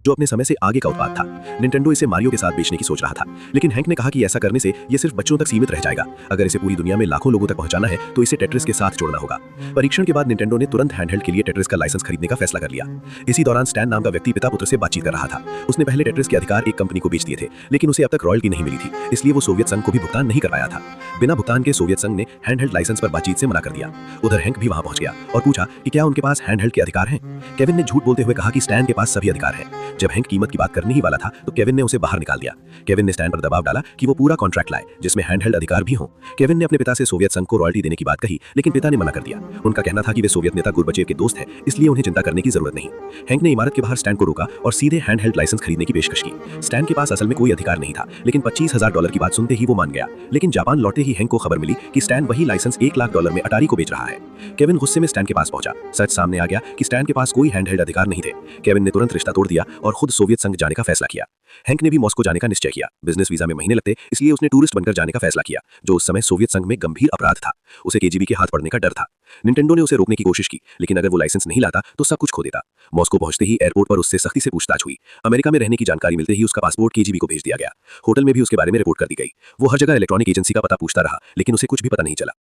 जो अपने समय से आगे का उत्पाद था। निंटेंडो इसे मारियो के साथ बेचने की सोच रहा था, लेकिन हैंक ने कहा कि ऐसा करने से ये सिर्फ बच्चों तक सीमित रह जाएगा। अगर इसे पूरी दुनिया में लाखों लोगों तक पहुंचाना है तो इसे टेट्रिस के साथ जोड़ना होगा। परीक्षण के बाद निंटेंडो ने तुरंत हैंडहेल्ड के लिए टेट्रिस का लाइसेंस खरीदने का फैसला कर लिया। इसी दौरान स्टैन नाम का व्यक्ति पिता पुत्र से बातचीत कर रहा था। उसने पहले टेट्रिस के अधिकार एक कंपनी को बेच दिए थे, लेकिन उसे अब तक रॉयल्टी नहीं मिली थी, इसलिए वो सोवियत संघ को भी भुगतान नहीं कर पाया था। बिना भुगतान के सोवियत संघ ने हैंडहेल्ड लाइसेंस पर बातचीत से मना कर दिया। उधर हैंक भी वहां पहुंच गया और पूछा कि क्या उनके पास हैंडहेल्ड के अधिकार हैं। केविन ने झूठ बोलते हुए कहा कि स्टैन के पास सभी अधिकार हैं। जब हैंक कीमत की बात करने ही वाला था तो केविन ने उसे बाहर निकाल दिया। केविन ने स्टैन पर दबाव डाला कि वो पूरा कॉन्ट्रैक्ट लाए जिसमें हैंडहेल्ड अधिकार भी हों। केविन ने अपने पिता से सोवियत संघ को रॉयल्टी देने की बात कही, लेकिन पिता ने मना कर दिया। उनका कहना था कि वे सोवियत नेता गुर्बचेव के दोस्त हैं, इसलिए उन्हें चिंता करने की जरूरत नहीं। हैंक ने इमारत के बाहर स्टैन को रोका और सीधे हैंडहेल्ड लाइसेंस खरीदने की पेशकश की। स्टैन के पास असल में कोई अधिकार नहीं था, लेकिन $25,000 की बात सुनते ही वो मान गया। लेकिन जापान लौटते ही हैंक को खबर मिली कि स्टैन वही लाइसेंस $1 लाख में अटारी को बेच रहा है। केविन गुस्से में स्टैन के पास पहुंचा। सच सामने आ गया कि स्टैन के पास कोई हैंडहेल्ड अधिकार नहीं थे। केविन ने तुरंत रिश्ता तोड़ दिया और खुद सोवियत संघ जाने का फैसला किया। हैंक ने भी मॉस्को जाने का निश्चय किया। बिजनेस वीजा में महीने लगते, इसलिए उसने टूरिस्ट बनकर जाने का फैसला किया, जो उस समय सोवियत संघ में गंभीर अपराध था। उसे केजीबी के हाथ पड़ने का डर था। निंटेंडो ने उसे रोकने की कोशिश की, लेकिन अगर वो लाइसेंस नहीं लाता तो सब कुछ खो देता। मॉस्को पहुंचते ही एयरपोर्ट पर उससे सख्ती से पूछताछ हुई। अमेरिका में रहने की जानकारी मिलते ही उसका पासपोर्ट केजीबी को भेज दिया गया। होटल में भी उसके बारे में रिपोर्ट कर दी गई। वो हर जगह इलेक्ट्रॉनिक एजेंसी का पता पूछता रहा, लेकिन उसे कुछ भी पता नहीं चला।